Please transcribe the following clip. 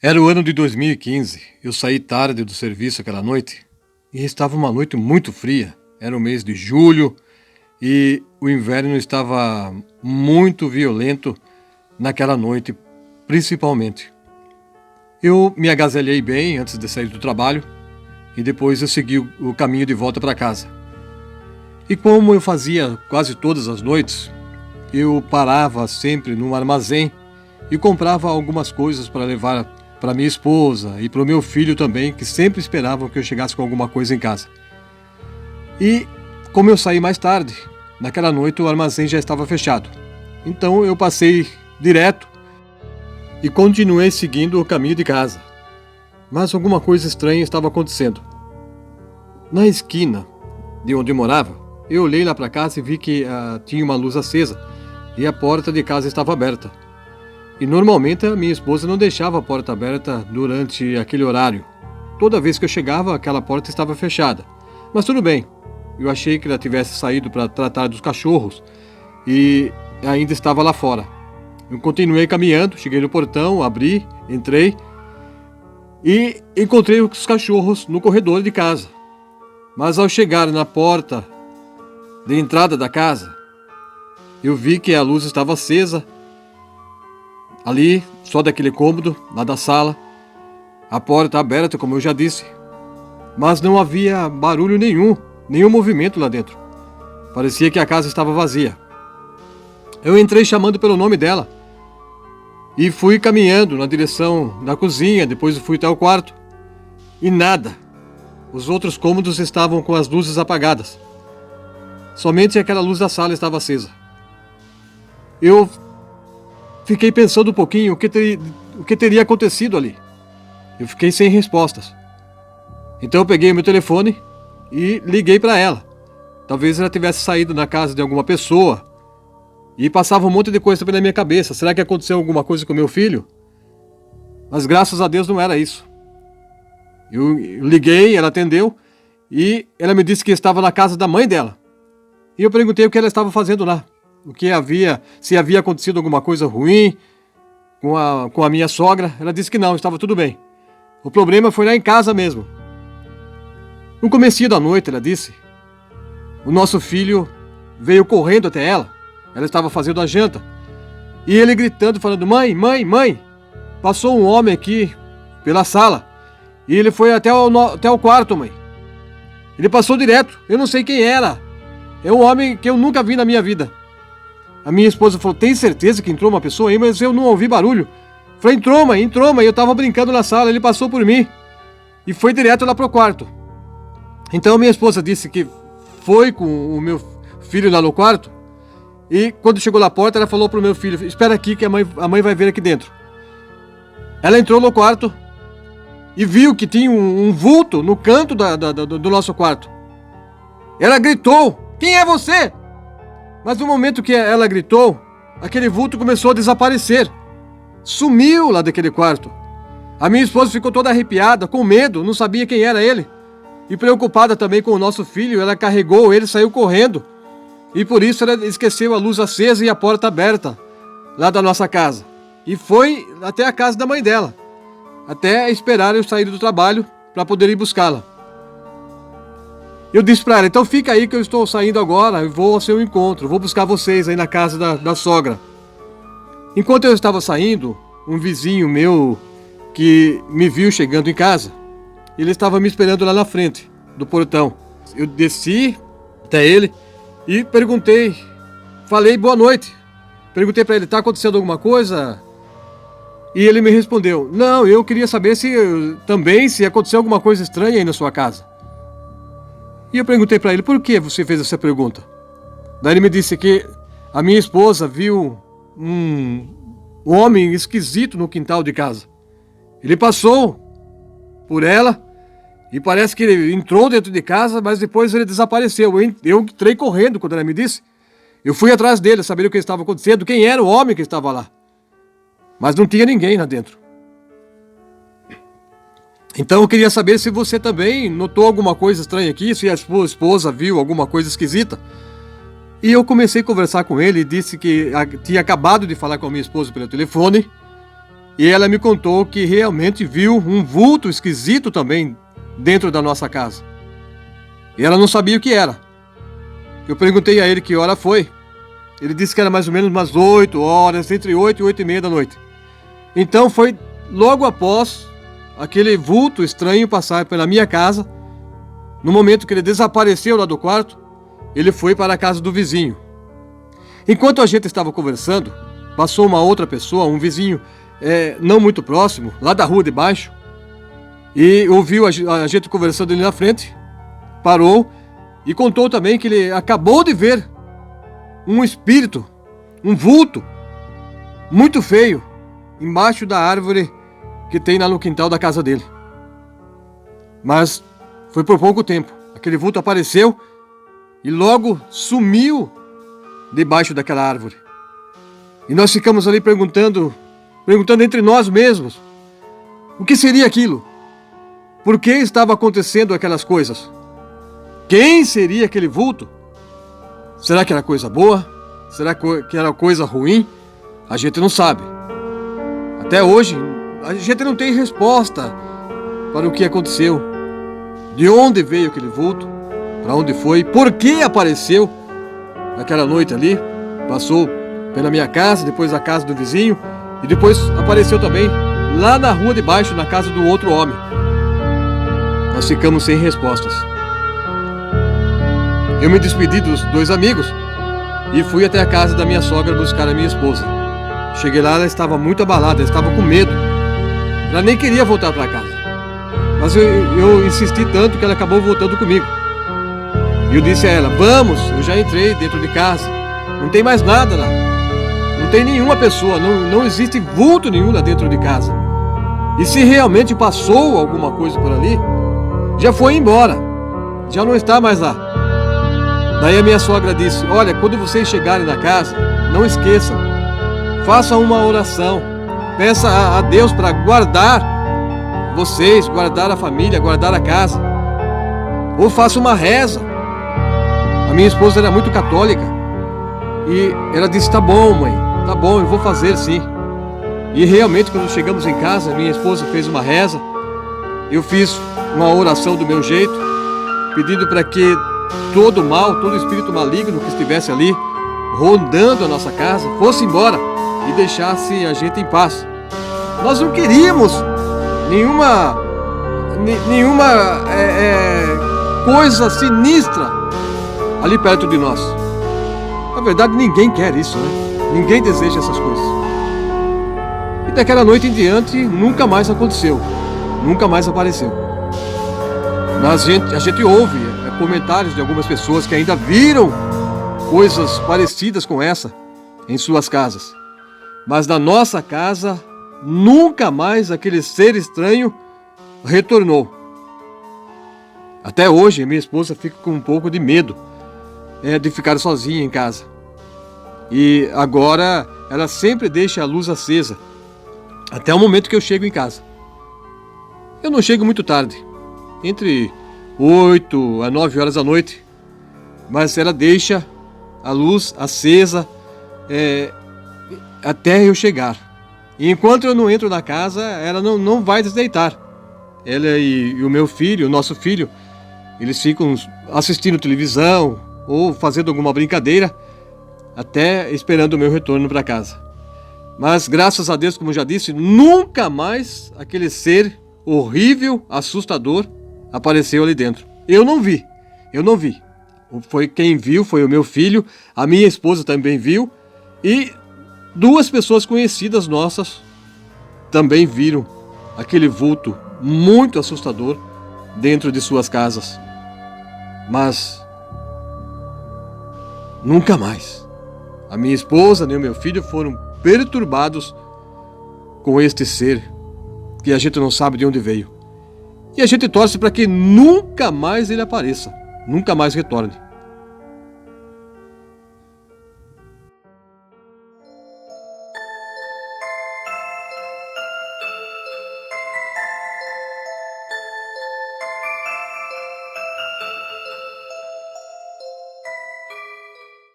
Era o ano de 2015. Eu saí tarde do serviço aquela noite e estava uma noite muito fria. Era o mês de julho e o inverno estava muito violento naquela noite, principalmente. Eu me agasalhei bem antes de sair do trabalho e depois eu segui o caminho de volta para casa. E como eu fazia quase todas as noites, eu parava sempre num armazém e comprava algumas coisas para levar para minha esposa e para o meu filho também, que sempre esperavam que eu chegasse com alguma coisa em casa. E como eu saí mais tarde, naquela noite o armazém já estava fechado. Então eu passei direto e continuei seguindo o caminho de casa. Mas alguma coisa estranha estava acontecendo. Na esquina de onde eu morava, eu olhei lá para casa e vi que tinha uma luz acesa e a porta de casa estava aberta. E normalmente a minha esposa não deixava a porta aberta durante aquele horário. Toda vez que eu chegava, aquela porta estava fechada. Mas tudo bem, eu achei que ela tivesse saído para tratar dos cachorros e ainda estava lá fora. Eu continuei caminhando, cheguei no portão, abri, entrei e encontrei os cachorros no corredor de casa. Mas ao chegar na porta de entrada da casa, eu vi que a luz estava acesa ali, só daquele cômodo, lá da sala. A porta aberta, como eu já disse. Mas não havia barulho nenhum movimento lá dentro. Parecia que a casa estava vazia. Eu entrei chamando pelo nome dela. E fui caminhando na direção da cozinha, depois fui até o quarto. E nada. Os outros cômodos estavam com as luzes apagadas. Somente aquela luz da sala estava acesa. Eu fiquei pensando um pouquinho o que teria acontecido ali. Eu fiquei sem respostas. Então eu peguei meu telefone e liguei para ela. Talvez ela tivesse saído na casa de alguma pessoa e passava um monte de coisa pela minha cabeça. Será que aconteceu alguma coisa com meu filho? Mas graças a Deus não era isso. Eu liguei, ela atendeu e ela me disse que estava na casa da mãe dela. E eu perguntei o que ela estava fazendo lá. Se havia acontecido alguma coisa ruim com a minha sogra. Ela disse que não, estava tudo bem. O problema foi lá em casa mesmo. No comecinho da noite, ela disse, o nosso filho veio correndo até ela. Ela estava fazendo a janta. E ele gritando, falando, mãe, mãe, mãe. Passou um homem aqui pela sala. E ele foi até o quarto, mãe. Ele passou direto. Eu não sei quem era. É um homem que eu nunca vi na minha vida. A minha esposa falou, tem certeza que entrou uma pessoa aí? Mas eu não ouvi barulho. Falei, entrou, mãe, eu tava brincando na sala, ele passou por mim. E foi direto lá pro quarto. Então minha esposa disse que foi com o meu filho lá no quarto. E quando chegou na porta, ela falou pro meu filho, espera aqui que a mãe vai ver aqui dentro. Ela entrou no quarto e viu que tinha um vulto no canto do nosso quarto. Ela gritou, quem é você? Mas no momento que ela gritou, aquele vulto começou a desaparecer. Sumiu lá daquele quarto. A minha esposa ficou toda arrepiada, com medo, não sabia quem era ele. E preocupada também com o nosso filho, ela carregou ele e saiu correndo. E por isso ela esqueceu a luz acesa e a porta aberta lá da nossa casa. E foi até a casa da mãe dela, até esperar eu sair do trabalho para poder ir buscá-la. Eu disse para ela, então fica aí que eu estou saindo agora e vou ao seu encontro, vou buscar vocês aí na casa da sogra. Enquanto eu estava saindo, um vizinho meu que me viu chegando em casa, ele estava me esperando lá na frente do portão. Eu desci até ele e perguntei, falei boa noite. Perguntei para ele, está acontecendo alguma coisa? E ele me respondeu, não, eu queria saber se aconteceu alguma coisa estranha aí na sua casa. E eu perguntei para ele, por que você fez essa pergunta? Daí ele me disse que a minha esposa viu um homem esquisito no quintal de casa. Ele passou por ela e parece que ele entrou dentro de casa, mas depois ele desapareceu. Eu entrei correndo quando ela me disse. Eu fui atrás dele, saber o que estava acontecendo, quem era o homem que estava lá. Mas não tinha ninguém lá dentro. Então eu queria saber se você também notou alguma coisa estranha aqui, se a sua esposa viu alguma coisa esquisita. E eu comecei a conversar com ele e disse que tinha acabado de falar com a minha esposa pelo telefone E ela me contou que realmente viu um vulto esquisito também dentro da nossa casa. E ela não sabia o que era. Eu perguntei a ele que hora foi. Ele disse que era mais ou menos umas 8 horas, entre 8 e 8 e meia da noite. Então foi logo após aquele vulto estranho passar pela minha casa. No momento que ele desapareceu lá do quarto, ele foi para a casa do vizinho. Enquanto a gente estava conversando, passou uma outra pessoa, um vizinho não muito próximo, lá da rua de baixo, e ouviu a gente conversando ali na frente, parou e contou também que ele acabou de ver um espírito, um vulto, muito feio, embaixo da árvore que tem lá no quintal da casa dele. Mas foi por pouco tempo. Aquele vulto apareceu e logo sumiu debaixo daquela árvore. E nós ficamos ali perguntando entre nós mesmos, o que seria aquilo? Por que estava acontecendo aquelas coisas? Quem seria aquele vulto? Será que era coisa boa? Será que era coisa ruim? A gente não sabe. Até hoje, a gente não tem resposta para o que aconteceu. De onde veio aquele vulto? Para onde foi? Por que apareceu naquela noite ali? Passou pela minha casa, depois a casa do vizinho, e depois apareceu também lá na rua de baixo, na casa do outro homem. Nós ficamos sem respostas. Eu me despedi dos dois amigos e fui até a casa da minha sogra buscar a minha esposa. Cheguei lá, ela estava muito abalada, ela estava com medo. Ela nem queria voltar para casa. Mas eu insisti tanto que ela acabou voltando comigo. E eu disse a ela, vamos, eu já entrei dentro de casa. Não tem mais nada lá. Não tem nenhuma pessoa, não existe vulto nenhum lá dentro de casa. E se realmente passou alguma coisa por ali, já foi embora. Já não está mais lá. Daí a minha sogra disse, olha, quando vocês chegarem na casa, não esqueçam, façam uma oração, peça a Deus para guardar vocês, guardar a família, guardar a casa, ou faça uma reza. A minha esposa era muito católica e ela disse, tá bom mãe, tá bom, eu vou fazer sim. E realmente quando chegamos em casa, minha esposa fez uma reza, eu fiz uma oração do meu jeito, pedindo para que todo mal, todo espírito maligno que estivesse ali, rondando a nossa casa, fosse embora e deixasse a gente em paz. Nós não queríamos nenhuma coisa sinistra ali perto de nós. Na verdade, ninguém quer isso, né? Ninguém deseja essas coisas. E daquela noite em diante, nunca mais aconteceu. Nunca mais apareceu. Mas a gente ouve comentários de algumas pessoas que ainda viram coisas parecidas com essa em suas casas. Mas na nossa casa, nunca mais aquele ser estranho retornou. Até hoje, minha esposa fica com um pouco de medo de ficar sozinha em casa. E agora ela sempre deixa a luz acesa até o momento que eu chego em casa. Eu não chego muito tarde, entre 8 a 9 horas da noite, mas ela deixa a luz acesa até eu chegar. E enquanto eu não entro na casa, ela não vai desdeitar. Ela e o meu filho, o nosso filho, eles ficam assistindo televisão ou fazendo alguma brincadeira, até esperando o meu retorno para casa. Mas graças a Deus, como eu já disse, nunca mais aquele ser horrível, assustador, apareceu ali dentro. Eu não vi. Foi quem viu, foi o meu filho, a minha esposa também viu, e 2 pessoas conhecidas nossas também viram aquele vulto muito assustador dentro de suas casas. Mas nunca mais a minha esposa nem o meu filho foram perturbados com este ser que a gente não sabe de onde veio. E a gente torce para que nunca mais ele apareça, nunca mais retorne.